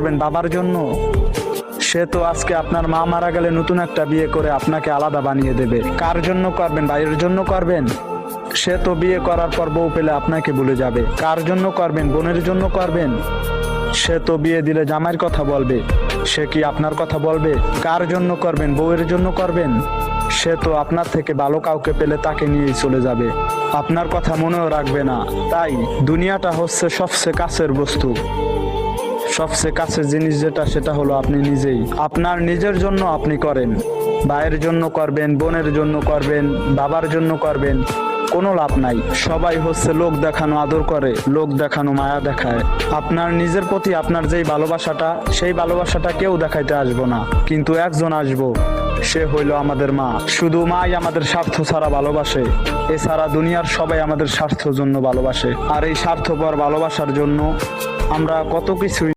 করবেন বাবার জন্য? সে তো আজকে আপনার মা মারা গেলে নতুন একটা বিয়ে করে আপনাকে আলাদা বানিয়ে দেবে। কার জন্য করবেন? ভাইয়ের জন্য করবেন? সে তো বিয়ে করার পর বউ পেলে আপনাকে ভুলে যাবে। কার জন্য করবেন? বোনের জন্য করবেন? সে তো বিয়ে দিলে জামাইয়ের কথা বলবে, সে কি আপনার কথা বলবে? কার জন্য করবেন? বউয়ের জন্য করবেন? সে তো আপনার থেকে ভালো কাউকে পেলে তাকে নিয়েই চলে যাবে, আপনার কথা মনেও রাখবে না। তাই দুনিয়াটা হচ্ছে সবচেয়ে কাছের বস্তু, সবচেয়ে কাছের জিনিস যেটা, সেটা হলো আপনি নিজেই। আপনার নিজের জন্য আপনি করেন, ভাইয়ের জন্য করবেন, বোনের জন্য করবেন, বাবার জন্য করবেন, কোনো লাভ নাই। সবাই হচ্ছে লোক দেখানো আদর করে, লোক দেখানো মায়া দেখায়। আপনার নিজের প্রতি আপনার যেই ভালোবাসাটা, সেই ভালোবাসাটা কেউ দেখাইতে আসবো না, কিন্তু একজন আসবো, সে হইল আমাদের মা। শুধু মাই আমাদের স্বার্থ ছাড়া ভালোবাসে, এছাড়া দুনিয়ার সবাই আমাদের স্বার্থের জন্য ভালোবাসে। আর এই স্বার্থপর ভালোবাসার জন্য আমরা কত কিছু